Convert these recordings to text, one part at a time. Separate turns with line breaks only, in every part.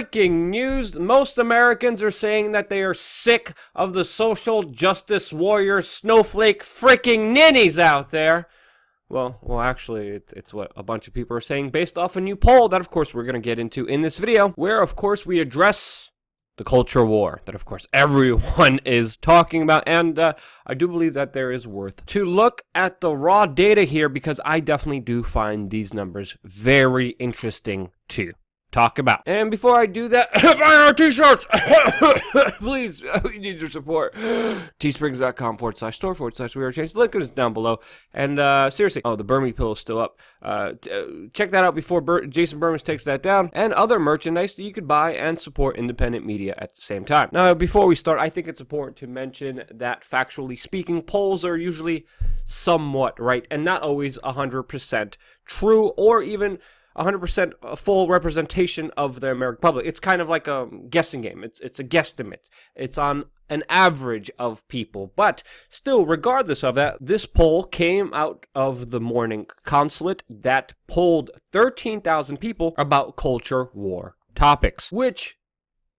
breaking news. Most Americans are saying that they are sick of the social justice warrior snowflake freaking ninnies out there. Well, actually, it's what a bunch of people are saying based off a new poll that, of course, we're going to get into in this video, where, of course, we address the culture war that, of course, everyone is talking about. And I do believe that there is worth to look at the raw data here, because I definitely do find these numbers very interesting to talk about. And before I do that, buy our t-shirts! Please, we need your support. teesprings.com/store/we are changed. The link is down below. And seriously, the Burmy pillow is still up. Check that out before Jason Burmas takes that down. And other merchandise that you could buy and support independent media at the same time. Now, before we start, I think it's important to mention that, factually speaking, polls are usually somewhat right and not always 100% true, or even 100% full representation of the American public. It's kind of like a guessing game. It's a guesstimate. It's on an average of people. But still, regardless of that, this poll came out of the Morning Consulate that polled 13,000 people about culture war topics, which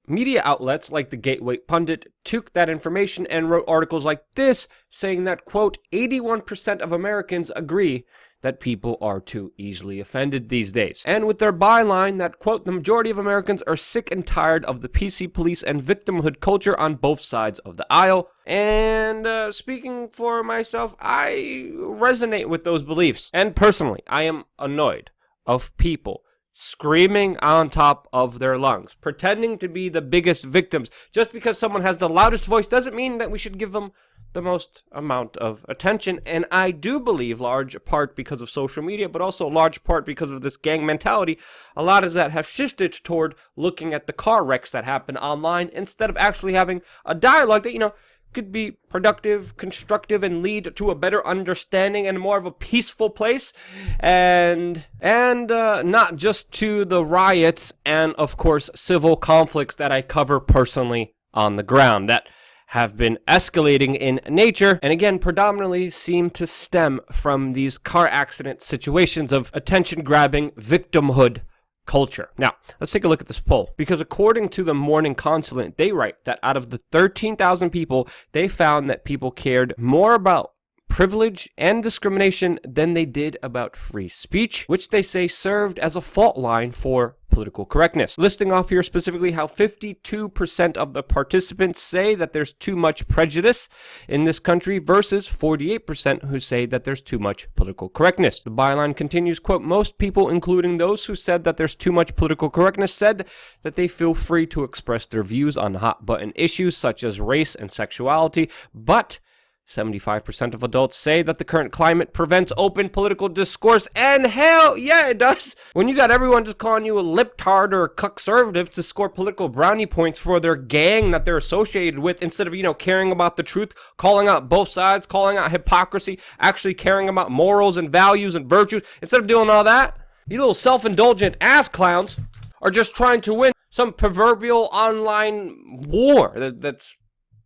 media outlets like the Gateway Pundit took that information and wrote articles like this, saying that, quote, 81% of Americans agree that people are too easily offended these days. And with their byline that, quote, the majority of Americans are sick and tired of the PC police and victimhood culture on both sides of the aisle. And speaking for myself, I resonate with those beliefs. And personally, I am annoyed of people screaming on top of their lungs, pretending to be the biggest victims. Just because someone has the loudest voice doesn't mean that we should give them the most amount of attention. And I do believe, large part because of social media, but also large part because of this gang mentality, a lot of that have shifted toward looking at the car wrecks that happen online instead of actually having a dialogue that, could be productive, constructive, and lead to a better understanding and more of a peaceful place, and not just to the riots and, of course, civil conflicts that I cover personally on the ground that have been escalating in nature, and again, predominantly seem to stem from these car accident situations of attention-grabbing victimhood culture. Now, let's take a look at this poll, because according to the Morning Consulate, they write that out of the 13,000 people, they found that people cared more about privilege and discrimination than they did about free speech, which they say served as a fault line for political correctness. Listing off here specifically how 52% of the participants say that there's too much prejudice in this country versus 48% who say that there's too much political correctness. The byline continues, quote, most people, including those who said that there's too much political correctness, said that they feel free to express their views on hot button issues such as race and sexuality, but 75% of adults say that the current climate prevents open political discourse, and hell yeah, it does. When you got everyone just calling you a liptard or a conservative to score political brownie points for their gang that they're associated with, instead of, caring about the truth, calling out both sides, calling out hypocrisy, actually caring about morals and values and virtues, instead of doing all that, you little self-indulgent ass clowns are just trying to win some proverbial online war that's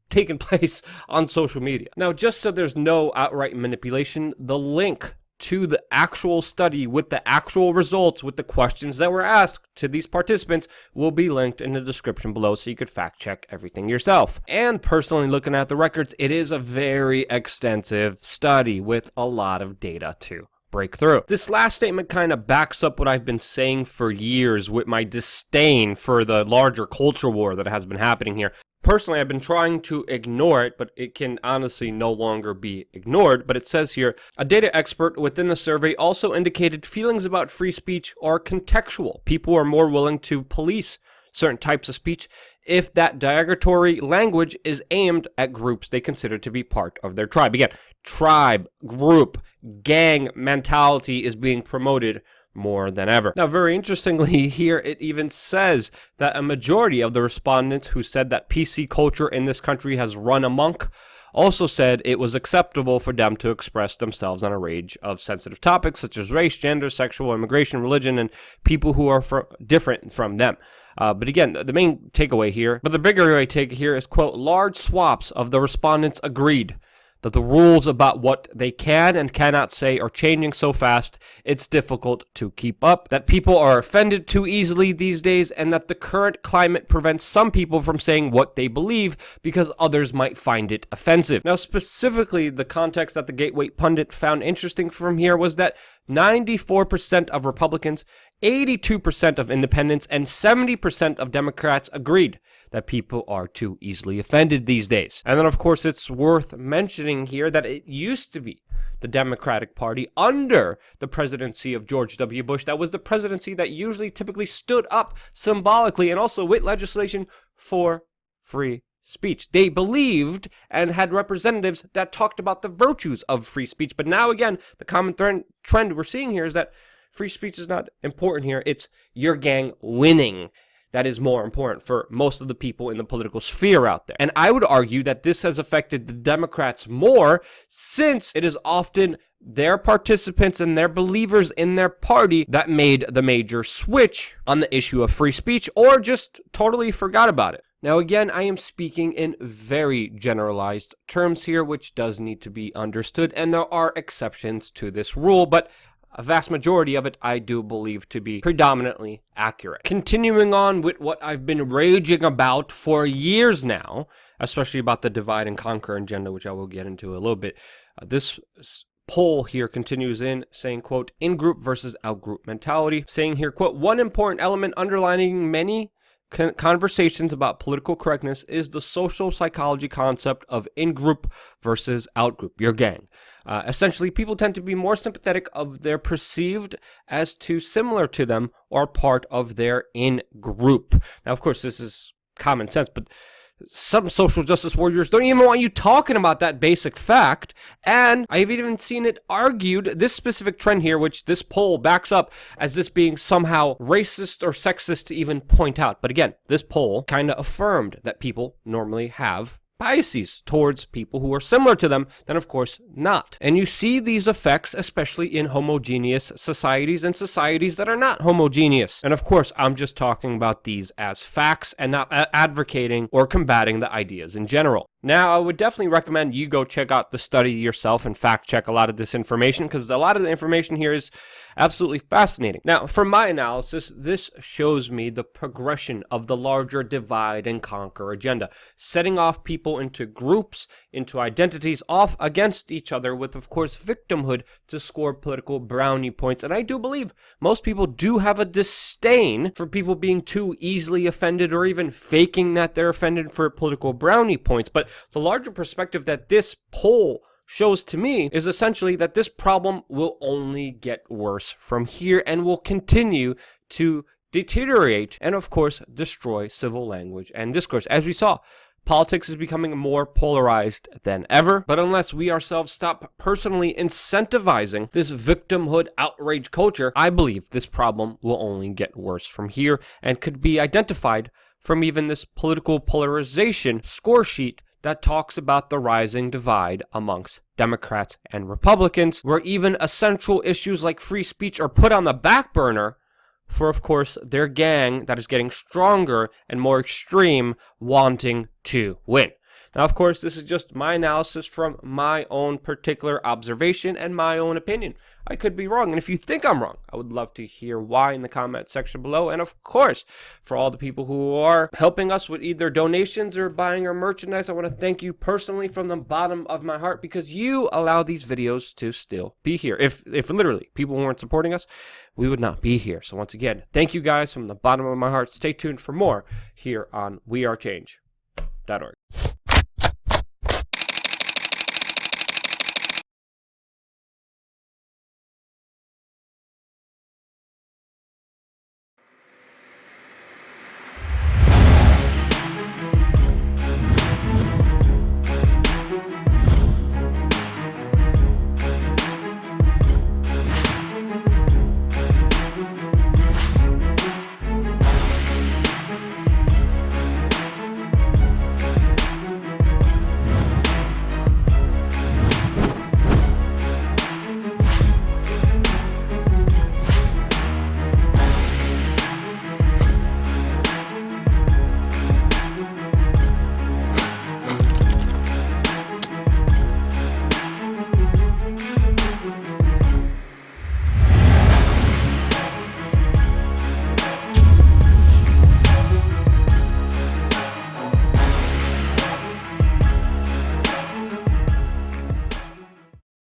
taking place on social media. Now, just so there's no outright manipulation, the link to the actual study with the actual results, with the questions that were asked to these participants, will be linked in the description below so you could fact check everything yourself. And personally, looking at the records, it is a very extensive study with a lot of data to break through. This last statement kind of backs up what I've been saying for years with my disdain for the larger culture war that has been happening here. Personally, I've been trying to ignore it, but it can honestly no longer be ignored. But it says here, a data expert within the survey also indicated feelings about free speech are contextual. People are more willing to police certain types of speech if that derogatory language is aimed at groups they consider to be part of their tribe. Again, tribe, group, gang mentality is being promoted more than ever. Now, very interestingly here, it even says that a majority of the respondents who said that PC culture in this country has run amok also said it was acceptable for them to express themselves on a range of sensitive topics such as race, gender, sexual, immigration, religion, and people who are different from them. But again, the main takeaway here, but the bigger take here is, quote, large swaths of the respondents agreed that the rules about what they can and cannot say are changing so fast, it's difficult to keep up, that people are offended too easily these days, and that the current climate prevents some people from saying what they believe because others might find it offensive. Now, specifically, the context that the Gateway Pundit found interesting from here was that 94% of Republicans, 82% of independents, and 70% of Democrats agreed that people are too easily offended these days. And then, of course, it's worth mentioning here that it used to be the Democratic Party under the presidency of George W. Bush that was the presidency that usually typically stood up symbolically and also with legislation for free speech. They believed and had representatives that talked about the virtues of free speech. But now, again, the common trend we're seeing here is that free speech is not important here. It's your gang winning that is more important for most of the people in the political sphere out there. And I would argue that this has affected the Democrats more, since it is often their participants and their believers in their party that made the major switch on the issue of free speech, or just totally forgot about it. Now, again, I am speaking in very generalized terms here, which does need to be understood, and there are exceptions to this rule, but a vast majority of it I do believe to be predominantly accurate. Continuing on with what I've been raging about for years now, especially about the divide and conquer agenda, which I will get into a little bit, this poll here continues in saying, quote, in-group versus out-group mentality, saying here, quote, one important element underlining many conversations about political correctness is the social psychology concept of in-group versus out-group, your gang. Essentially, people tend to be more sympathetic of their perceived as to similar to them or part of their in-group. Now, of course, this is common sense, but some social justice warriors don't even want you talking about that basic fact. And I've even seen it argued, this specific trend here, which this poll backs up as this being somehow racist or sexist to even point out. But again, this poll kind of affirmed that people normally have biases towards people who are similar to them, then of course not. And you see these effects especially in homogeneous societies and societies that are not homogeneous. And of course, I'm just talking about these as facts and not advocating or combating the ideas in general. Now, I would definitely recommend you go check out the study yourself and fact check a lot of this information, because a lot of the information here is absolutely fascinating. Now, from my analysis, this shows me the progression of the larger divide and conquer agenda, setting off people into groups, into identities, off against each other with, of course, victimhood to score political brownie points. And I do believe most people do have a disdain for people being too easily offended or even faking that they're offended for political brownie points. But the larger perspective that this poll shows to me is essentially that this problem will only get worse from here and will continue to deteriorate and, of course, destroy civil language and discourse. As we saw, politics is becoming more polarized than ever, but unless we ourselves stop personally incentivizing this victimhood outrage culture, I believe this problem will only get worse from here and could be identified from even this political polarization score sheet that talks about the rising divide amongst Democrats and Republicans, where even essential issues like free speech are put on the back burner for, of course, their gang that is getting stronger and more extreme, wanting to win. Now, of course, this is just my analysis from my own particular observation and my own opinion. I could be wrong, and if you think I'm wrong, I would love to hear why in the comment section below. And of course, for all the people who are helping us with either donations or buying our merchandise, I want to thank you personally from the bottom of my heart, because you allow these videos to still be here. If literally people weren't supporting us, we would not be here. So once again, thank you guys from the bottom of my heart. Stay tuned for more here on wearechange.org.